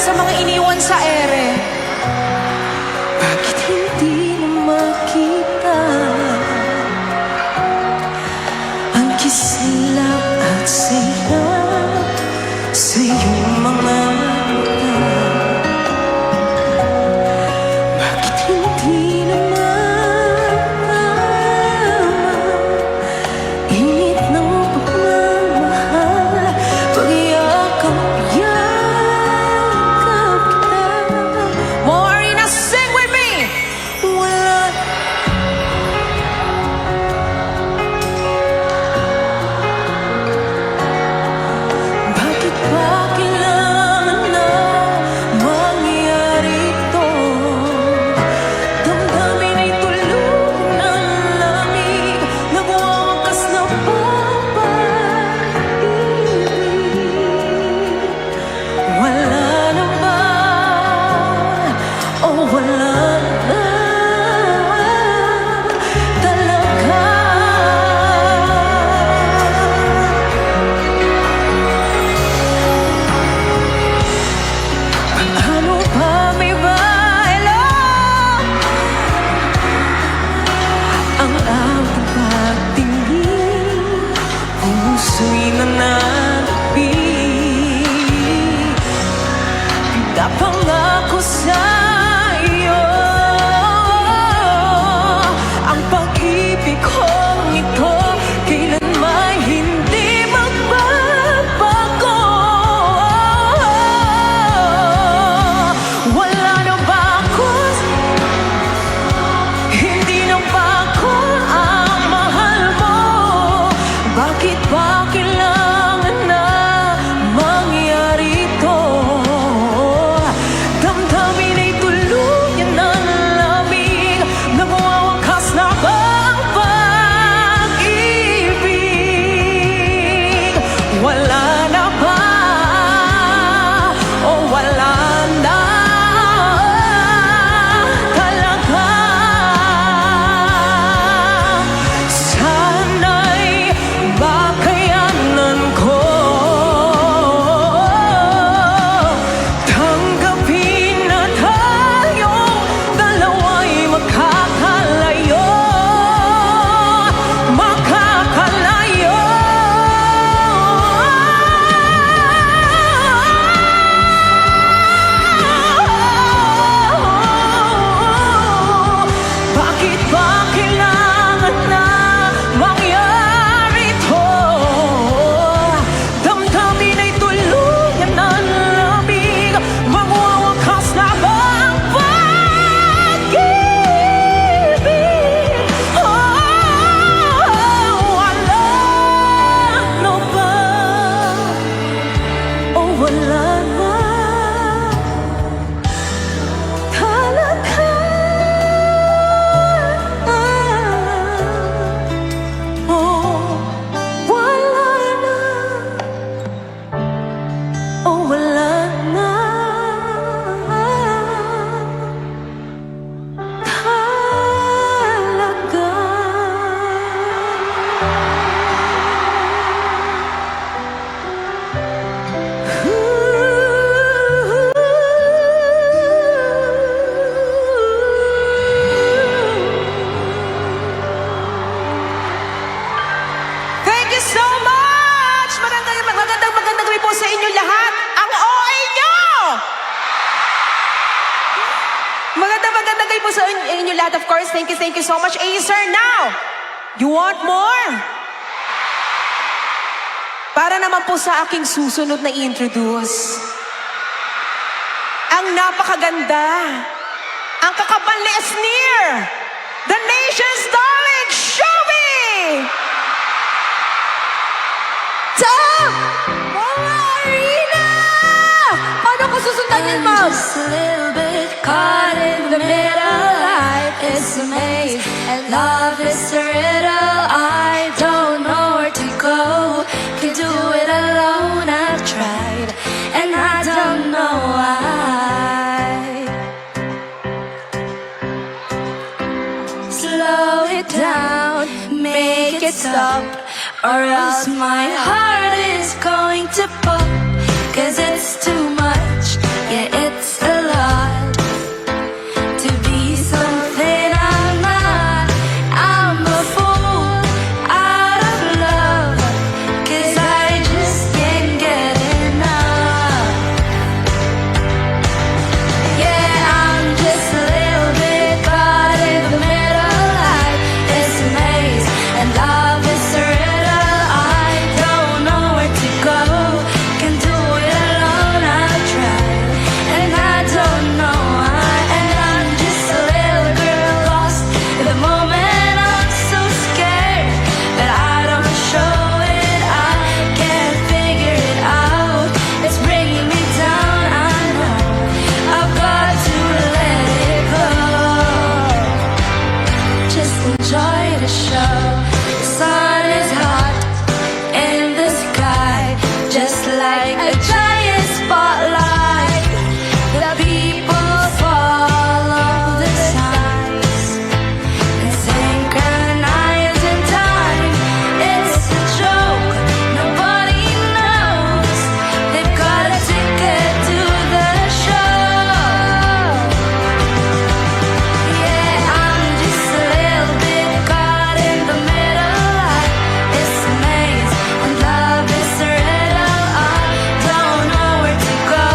sa mga iniwan sa ere. Bakit hindi na makita ang kislap at saya sa iyong mga mata? Bakit hindi na makama init ng pagmamahal, pagyakap-yakap kita? Marina, sing with me! Wala. Bakit ba kailangan na mangyari ito? Damdamin ay tulog ng lamig, nagwawakas na pag-ibig. Wala na ba? O wala na talaga? Ano ba may bahala ang ating pagtingin? Puso'y nananapig, napangako sa iyo ang pag-ibig kong ito kailanman hindi magbabago. Wala na ba ako? Hindi na ba ako ang mahal mo? Bakit ba kailangan na mangyari ito? Damdamin ay tuluyan ng lamig, nagwawakas na ba ang pag-ibig? Wala na ba? O wala na talaga? Sana'y makayanan ko tanggapin na tayong dalawa'y makakalayo, makakalayo. Bakit ba kailangan na mangyari ito? Damdamin ay tuluyan ng lamig, magwawakas na ba ang pag-ibig? Wala na ba? O wala na talaga? Oh, wala na. Oh, wala na talaga. Thank you so much! Magandang gabi po sa inyo lahat. Ang OA nyo! Magandang gabi po sa inyo lahat. Of course, thank you so much. Acer, now, you want more? Para naman po sa aking susunod na introduce. Ang napakaganda, ang kakapal ni Esnir, the nation's darling, Shelby! Tom! Marina! Paano ka susundan yun, Mom? Just a little bit caught in the middle. Life is a maze and love is a riddle. I don't know where to go. Can do it alone. I've tried and I don't know why. Slow it down, make it stop, or else my heart is going to pop. 'Cause it's too much, yeah. like a giant spotlight. The people follow the signs and synchronize in time. It's a joke, nobody knows. They've got a ticket to the show. Yeah, I'm just a little bit caught in the middle. It's a maze and love is a riddle. I don't know where to go.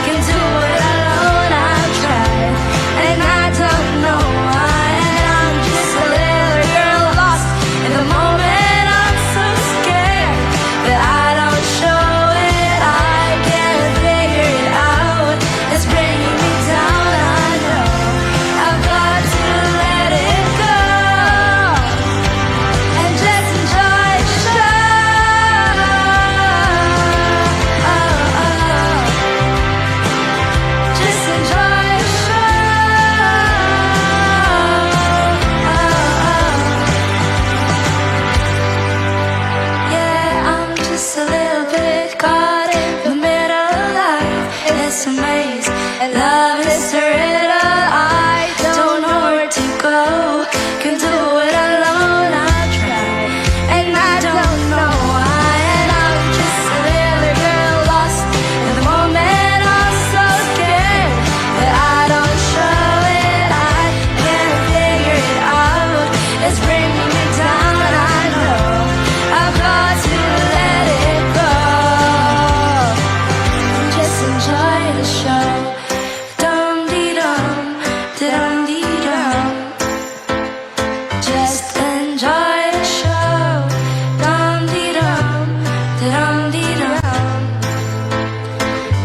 Can do it alone. I've tried and I don't know why. And I'm just a little girl lost in the moment. I'm so scared that I don't show it. I can't figure it out. It's bringing me down. I know I've got to let it go and just enjoy the show. Just enjoy the show. Yeah, I'm just a little bit caught in the middle. Life is a maze and love is a riddle. I don't know where to go. Can do it alone. I try and I don't know why. And I'm just a little girl lost in the moment. I'm so scared that I don't show it. I can't figure it out. It's bringing me down. I know I've got to let it go and just enjoy the show. Dum dee dum, dum dee dum. Just enjoy the show. Dum dee dum, dum dee dum.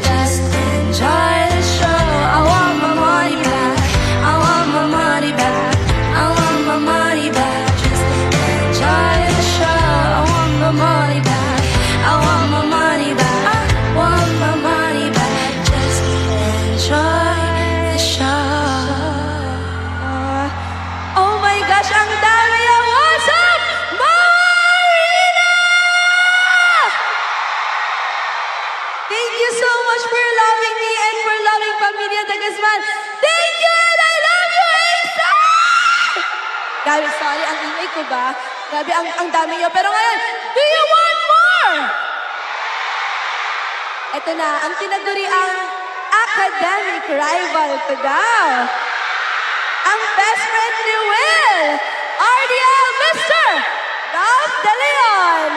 Just enjoy the show. I want my money back. I want my money back. I want my money back. Just enjoy the show. I want my money back. I want my money back. I want my money back. Just enjoy the show. Oh my gosh, ang dami yan. What's up, Marina? Thank you so much for loving me and for loving Pamilya Dagasman. Thank you and I love you, Asa! Grabe, sorry, ang ingay ko ba? Grabe, ang dami nyo. Pero ngayon, do you want more? Ito na, ang tinaguri ang academic rival ko daw. Ang best friend ni Will, RDL Mr. Ralph De Leon.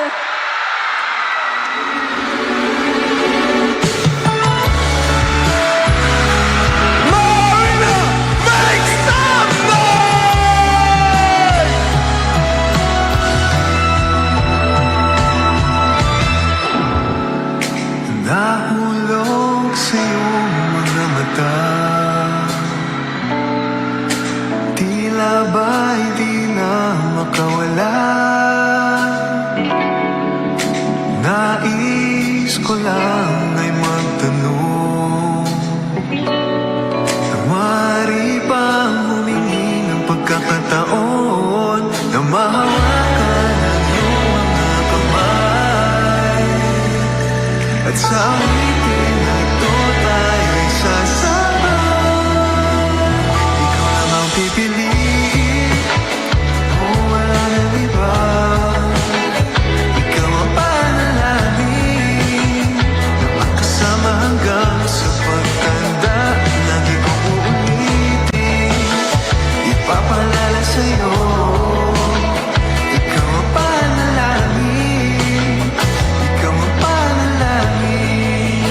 Marina, make some noise! Nahulog sa iyong mga mata, tila ba'y di na makawala. Nais ko lang ay magtanong, na maaari bang humingi ng pagkakataon na mahawakan ang iyong mga kamay, at sa awitin na ito tayo'y sasabay. Ikaw lang ang pipiliin, oh wala nang iba. Ikaw ang panalangin na makasama hanggang sa pagtanda. Lagi kong uulitin, ipapalala sa'yo. Ikaw ang panalangin, ikaw ang panalangin.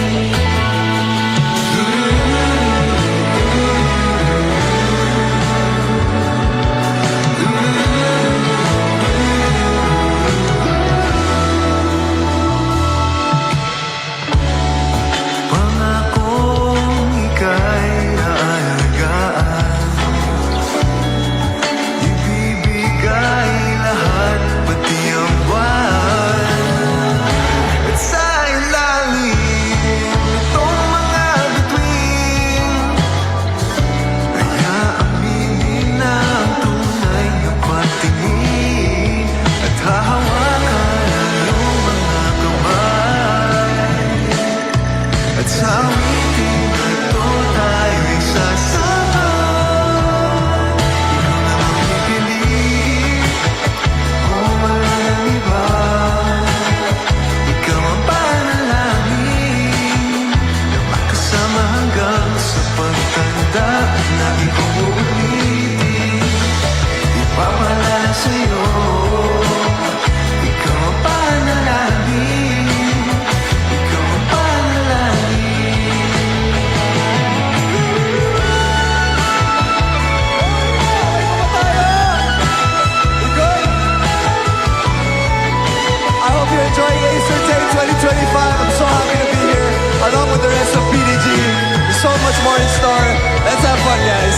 porn star. Let's have fun, guys.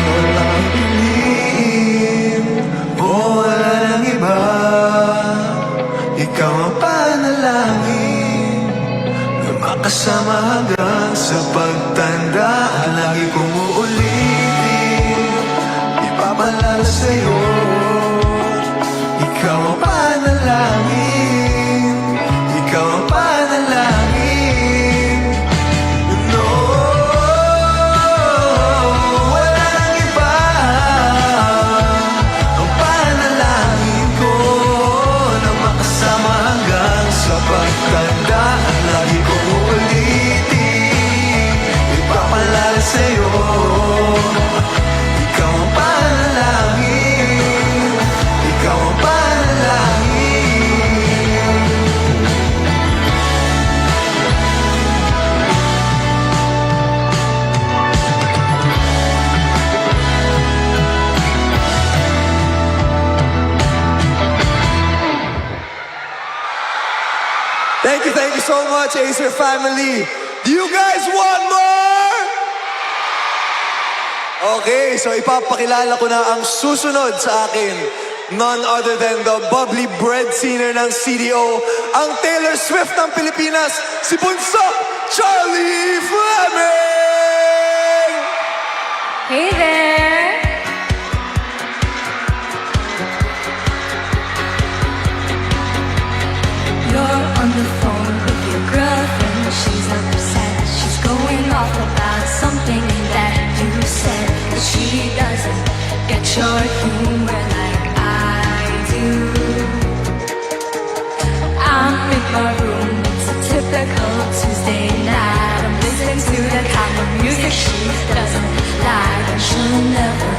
Walang piliin o wala nang iba. Ikaw ang panalangin na makasama hanggang sa pagtanda. Lagi kong uulitin, ipapalala sa'yo. Ikaw ang panalangin, ikaw ang panalangin. No, wala nang iba. Ang panalangin ko na makasama hanggang sa pagtanda. Lagi kong uulitin, ipapalala sa'yo. Ikaw ang panalangin, ikaw ang panalangin. Thank you so much, Acer family. Do you guys want more? Okay, so ipapakilala ko na ang susunod sa akin. None other than the bubbly bread singer ng CDO, ang Taylor Swift ng Pilipinas, si Bunso Charlie Fleming! Hey there! You're on the phone with your girlfriend. She's upset. She's going off about something that you said. But she doesn't get your humor like I do. I'm in my room. It's a typical Tuesday night. I'm listening to the kind of music she doesn't like. And she'll never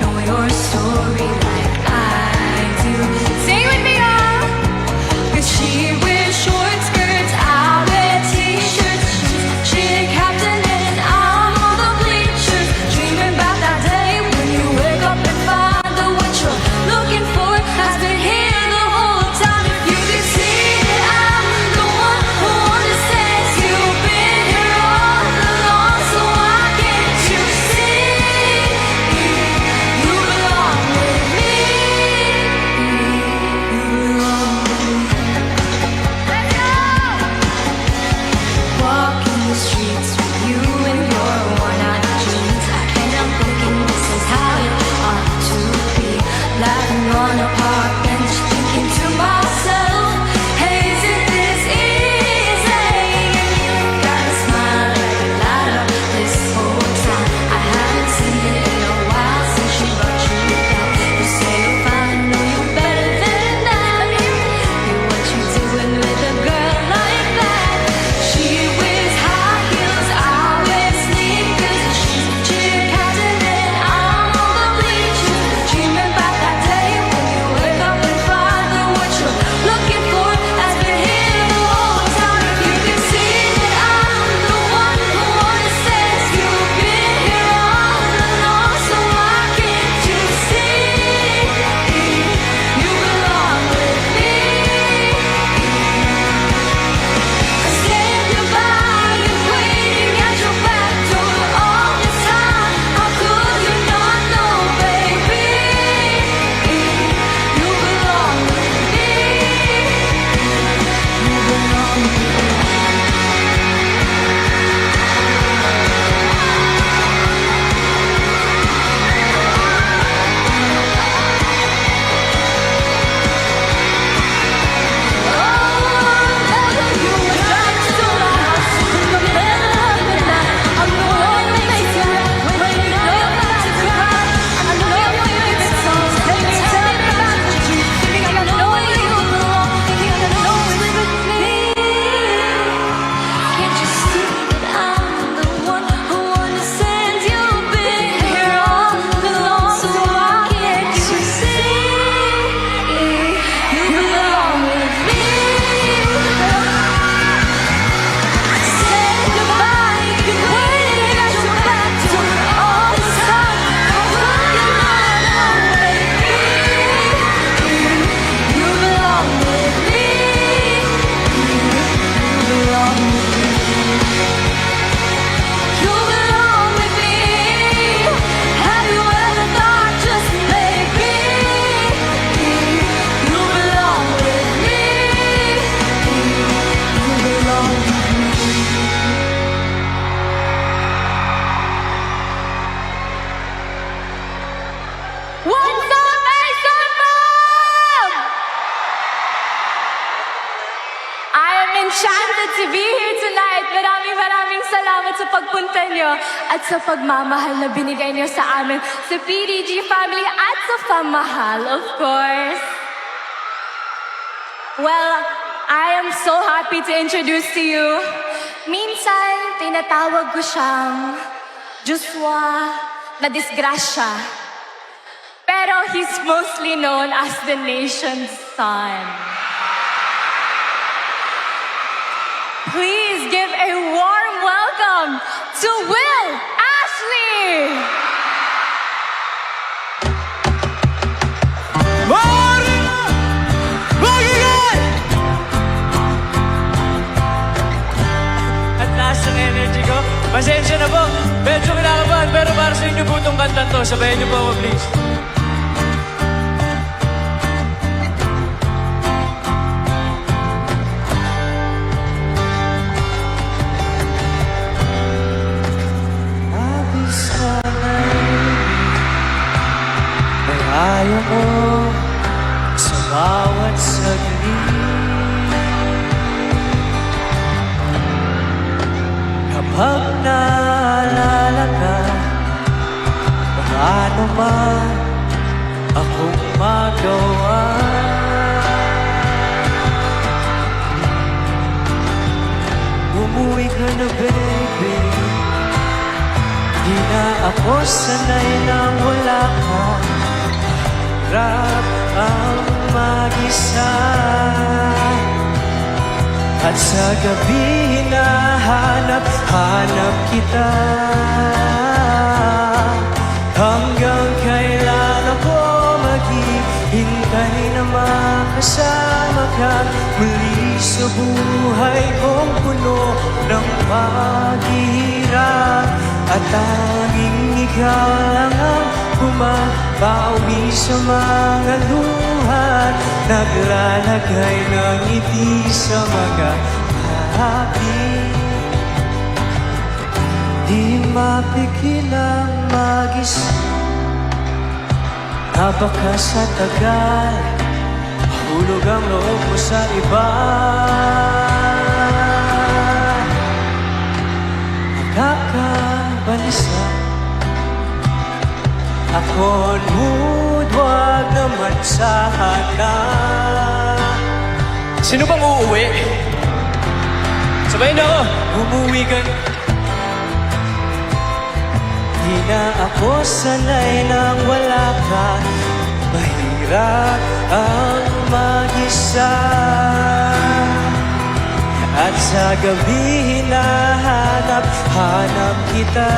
know your story like I do. Sing with me, y'all! 'Cause she wears short skirts, I wear t-shirts. She's cheer captain and I'm on the bleachers, dreaming about that day when you wake up and find that what maraming salamat sa pagpunta nyo at sa pagmamahal na binigay nyo sa amin, sa PDG family at sa pamahal, of course. Well, I am so happy to introduce to you. Minsan, tinatawag ko siyang Joshua na disgrasya. Pero he's mostly known as the nation's son. Please give a warm welcome to Will Ashley! At taas ng energy ko. Pasensya na po. Medyo kinakabahan pero para sa inyo po itong kanta to. Sabayan niyo po ako, please. Ayaw mo sa bawat saglit. Kapag naalala ka, paano man akong magawa. Umuwi ka na, baby. Di na ako sanay nang wala ka. Hirap ang mag-isa. At sa gabi hinahanap kita. Hanggang kailan ako maghihintay na makasama ka muli sa buhay kong puno ng paghihirap. At tanging ikaw lang ang bumabawi sa mga luha, naglalagay ng ngiti sa mga habi. Di mapigil ang mag-isa na baka sa tagal mahulog ang loob mo sa iba. Nakakabalisa ako'n mood, wag naman sana. Sino bang uuwi? Sabayin na ako. Umuwi ka. Di na ako sanay nang wala ka. Mahirap ang mag-isa. At sa gabi hinahanap kita.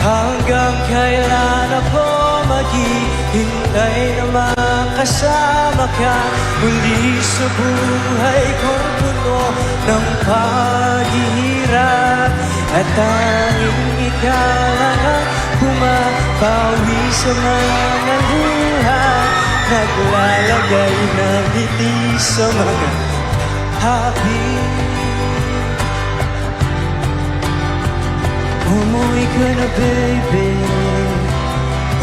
Hanggang kailan ako maghihintay na makasama ka muli sa buhay kong puno ng paghihirap. At tanging ikaw lang ang bumabawi sa mga luha, naglalagay ng ngiti sa mga habi. Umuwi ka na, baby.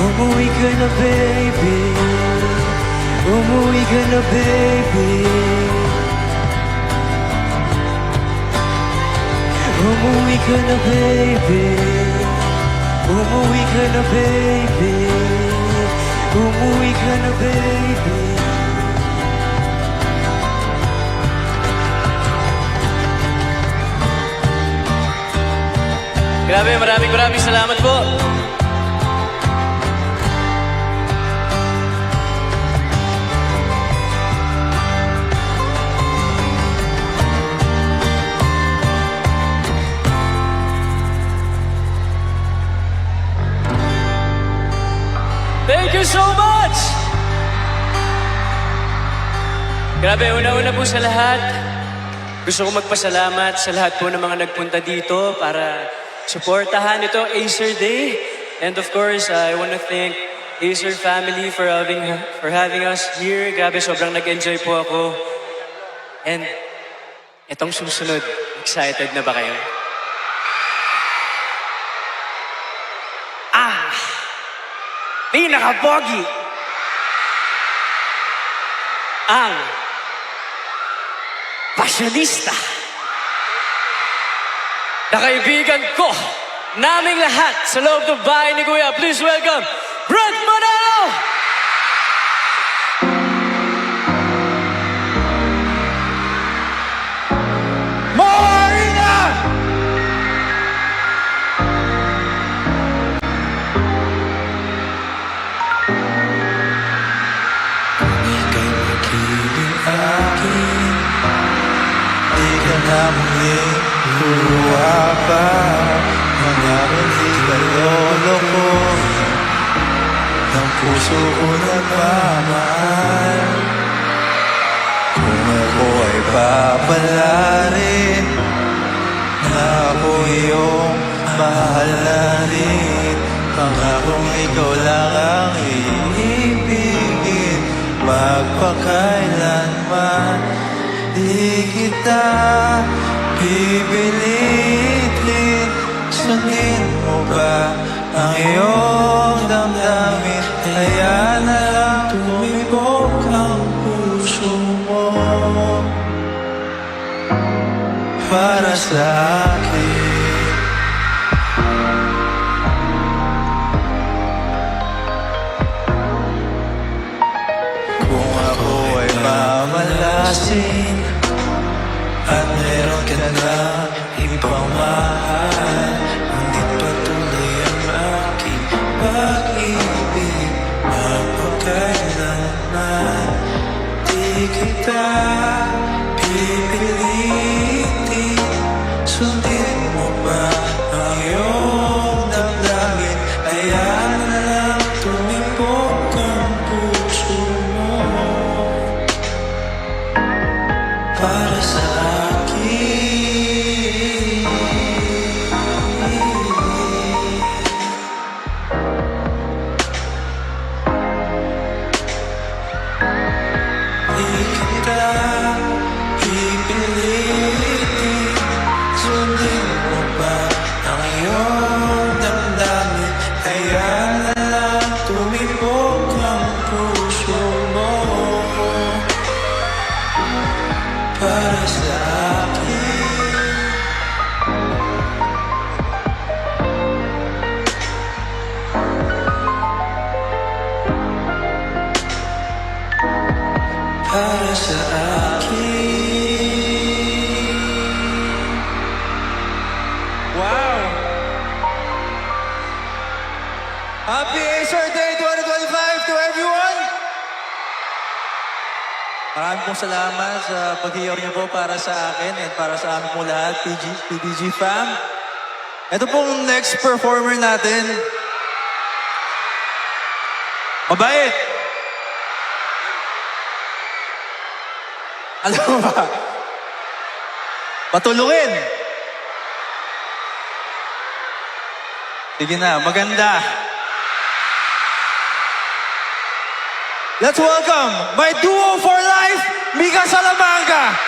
Umuwi ka na, baby. Umuwi ka na, baby. Umuwi ka na, baby. Umuwi ka na, baby. Umuwi ka na, baby. Grabe, maraming salamat po. Thank you so much! Grabe, una-una po sa lahat, gusto ko magpasalamat sa lahat po ng mga nagpunta dito para suportahan ito Acer Day. And of course, I want to thank Acer family for having us here. Grabe, sobrang nag-enjoy po ako. And itong susunod, excited na ba kayo? Pinaka-pogi ang pasyonista na kaibigan ko, naming lahat sa loob ng bahay ni Kuya. Please welcome, Brent Manalo! Marina! Ika'y magiging akin, di ka na muling luluwa pa. Manyaring di kayo loko ng puso ko nagmamahal. Kung ako ay papalarin, na ako iyong mahal na rin. Pangakong ikaw lang ang iibigin, magpakailanman di kita pipilitin. Sundin mo ba ang iyong damdamin? Kaya na lang tumibok ang puso mo para sa akin. Kung ako ay mamalasin at meron ka na ibang mahal, hindi patuloy ang aking pag-ibig, magpakailanman di kita pipilitin. Sundin mo ba ang iyong damdamin? Ayan na lang tumibok ang puso mo para sa akin. Di kita pipilitin. Sundin mo ba ang iyong damdamin? Kaya na lang tumibok ang puso mo para sa akin. Para sa akin. Wow! Happy Acer Day 2025 to everyone! Maraming pong salamat sa pag-iyaw niyo po para sa akin at para sa amin po lahat, PBG fam. Ito pong next performer natin. Mabait! Alam mo ba? Patulungin! Sige na, maganda. Let's welcome my duo for life, Mika Salamanca.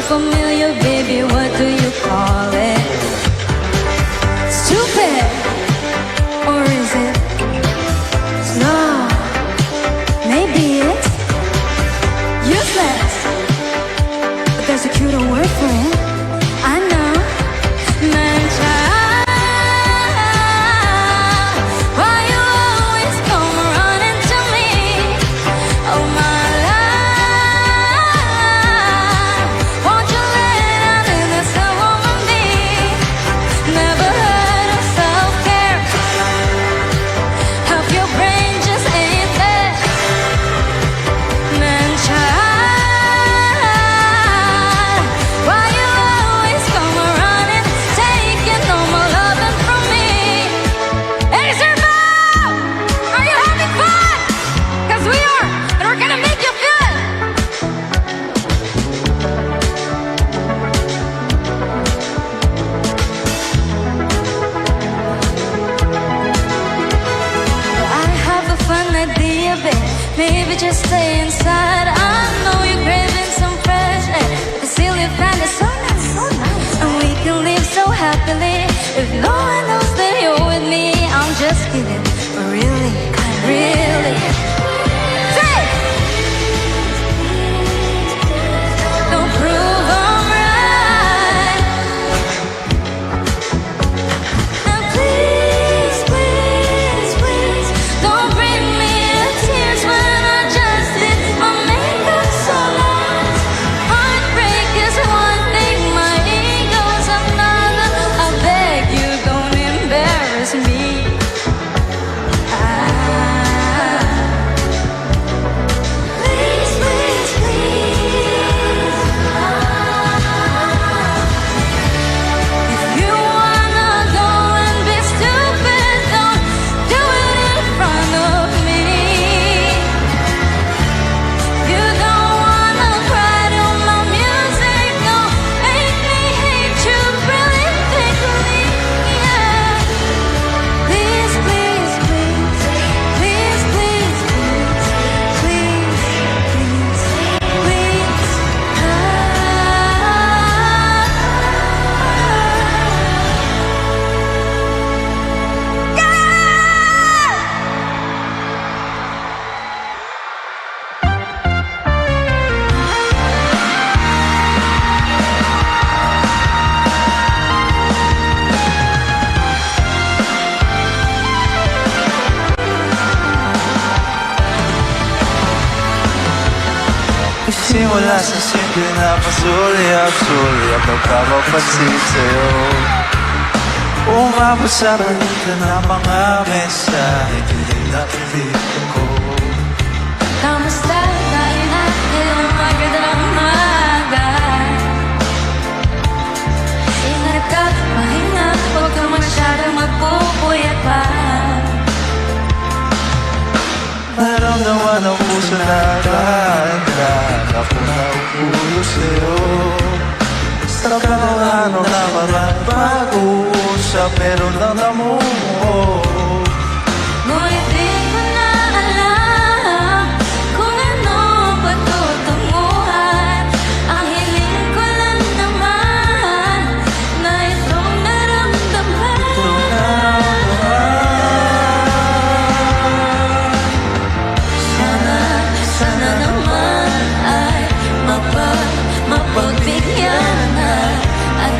Familiar, baby, what do you call it? Stupid, or is it slow? Maybe it's useless, but there's a cuter word for it. I know, man-child. Why you always come running maybe just stay inside. I know you're craving some fresh air, but the ceiling fan is so nice, so nice. And we can live so happily if no one knows that you're with me. I'm just kidding, but really, really. Say, don't prove I'm right. And please, please, please, don't bring me to tears when I just did my makeup so nice. Heartbreak is one thing, my ego's another. I beg you, don't embarrass me. Please, please, please. If you wanna go and be stupid, don't do it in front of me. You don't wanna cry to my music, don't make me hate you brilliantly. Yeah. Please, please, please, please, please, please, please, please, Simula sa simple na pasulyap-sulyap Nagpapapansin sa'yo Umabot sa balikan ng mga mensahe Piling na piling ko kamusta? Kain natin ang magandang umaga. Ingat ka, pahinga, huwag ka masyadong magpupuyat pa. Naramdaman ang puso na ganda Ako na upulo sa'yo Sa kanaano na parang pag-uusap Meron lang damo Ngunit di ko na alam kung ano patutunguhan. Ang hiling ko lang naman na itong naramdaman. Sana naman ay mapagbigyan na at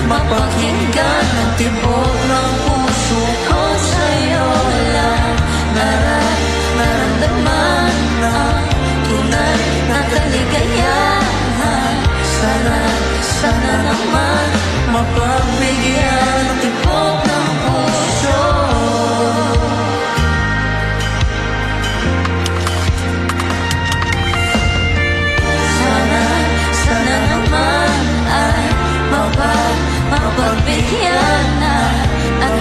mapakinggan ang tibok ng puso ko sa'yo lang. Naramdaman ang tunay na kaligayahan. Sana naman mapagbigyan ang tibok ng puso. Sana naman ay mapagbigyan na at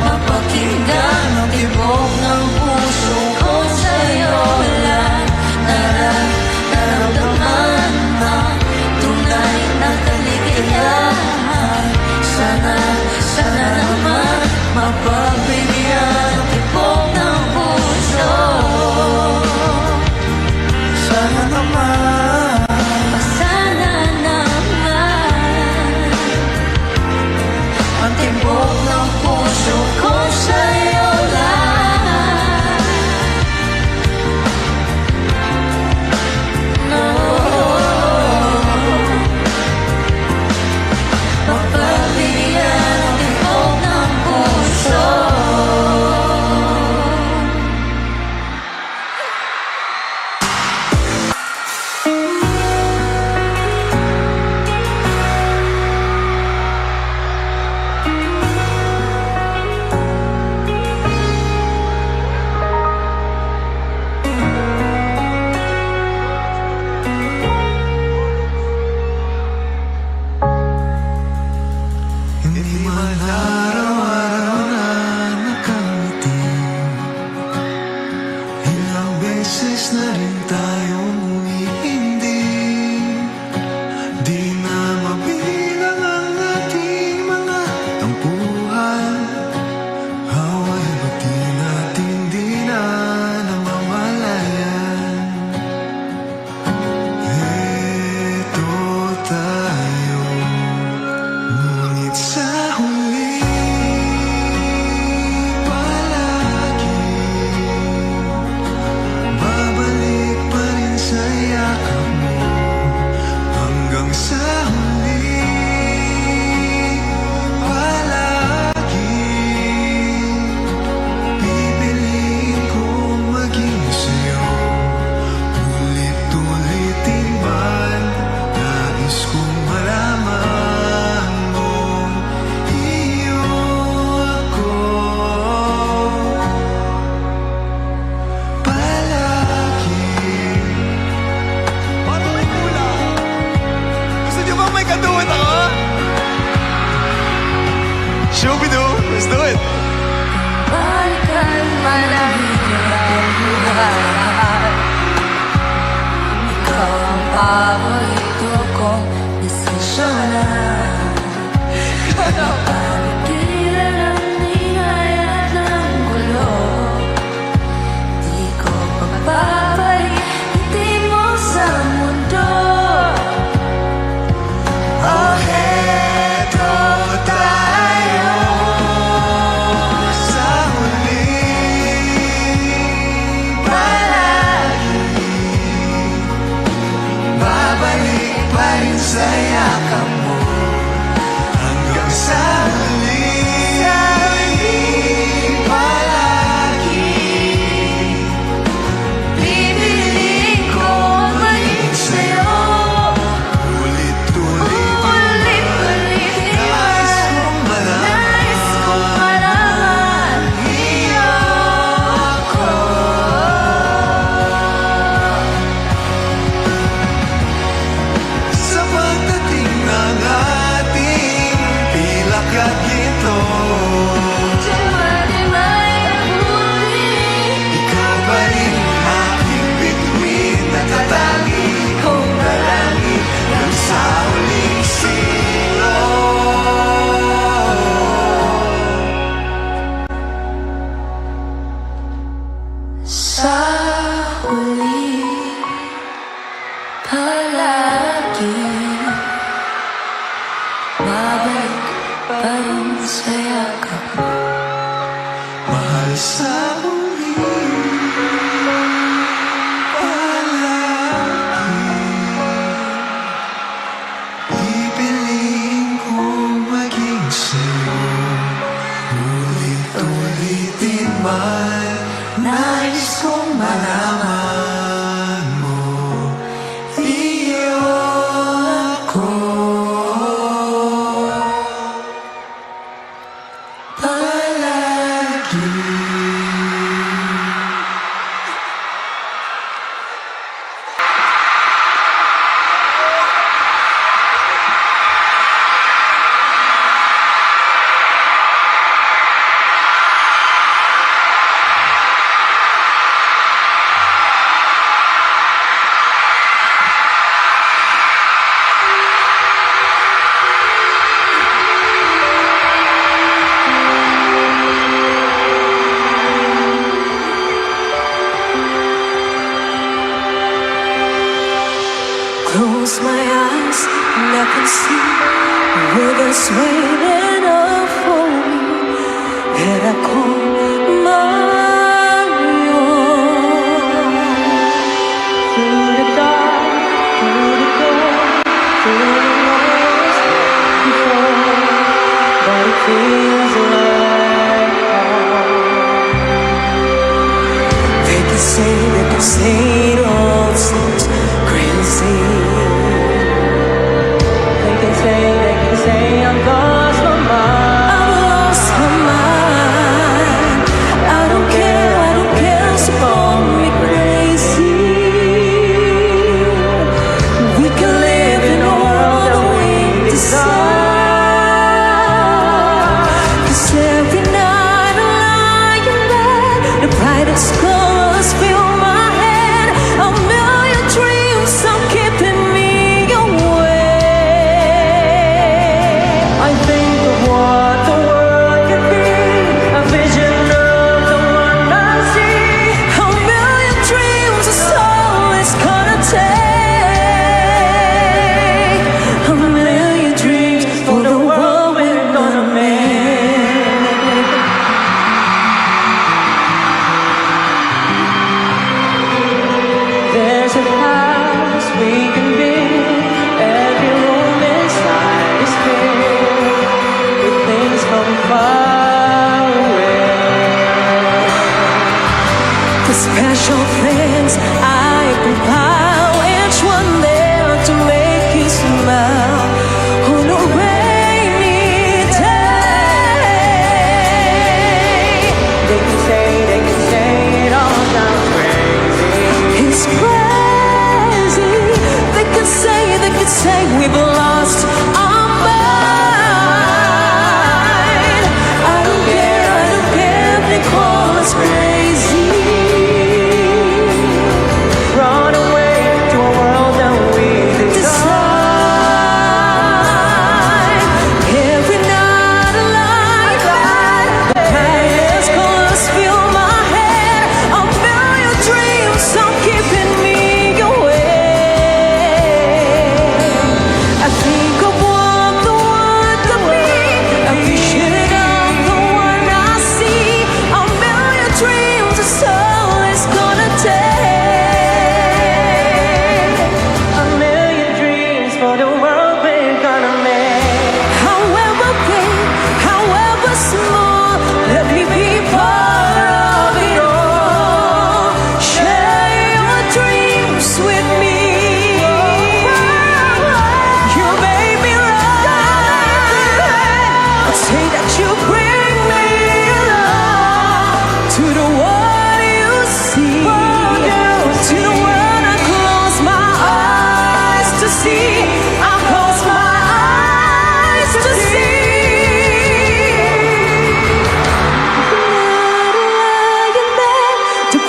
mapakinggan ang tibok ng puso ko sa'yo lang. Naramdaman ang tunay na kaligayahan. sa huli palagi. Pipiliin ko maging sa'yo. Ulit-ulit Ulit-ulit nais naman. kong malaman. Nais kong malaman. Iyo ako. Sa pagdating ng ating pilak at ginto, Di may huli. ikaw pa rin aking bituin at katangi kong dalangin hanggang sa huling Sa huli palagi babalik pa rin sa yakap mo. mahal sa huli palagi. Pipiliin kong maging sa'yo, ulit-ulitin man. Nais kong malaman mo, iyo ako. Palagi. Close my eyes and I can see rivers waiting up for me that I call my own. Through the dark, through the door, through the walls before, but it feels like home. They can say it all seems crazy. They can say I've lost my mind. I've lost my mind. I don't care, so call me crazy. We can live in a world that we desire. 'Cause every night I'm lying in bed, the brightest colors fill my head. A million dreams are keeping me away. I think of what the world could be, a vision of the one I see. A million dreams is all it's gonna take. A million dreams for the world we're gonna make. There's a house we can build. Every room inside is filled with things from far away. The special things I compile, each one there to make you smile on a rainy day. They can say it all sounds crazy. It's crazy. They can say we've lost our mind. I don't care if they call us crazy. Run away to a world that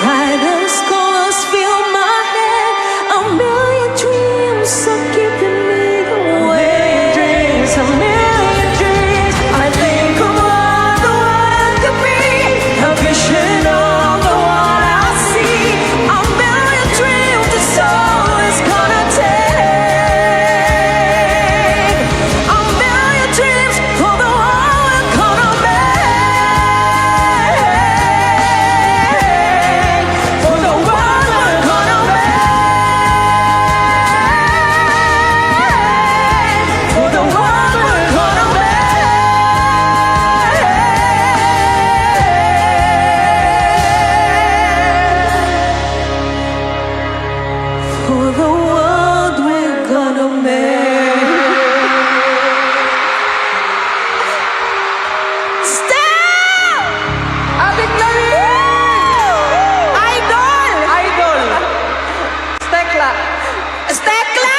brightest colors fill my head. A million dreams are keeping me awake. A million dreams. I think of what the world could be. A vision of the one I see. A million dreams that's all it's gonna take. A million dreams for the world we're gonna make. For the world we're gonna make. For the world we're gonna make. For the world we're gonna make. Stop! Abig Idol! Idol! Stekla! Stekla!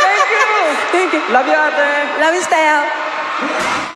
Thank you! Thank you. Love you, ate! Love you, Stell.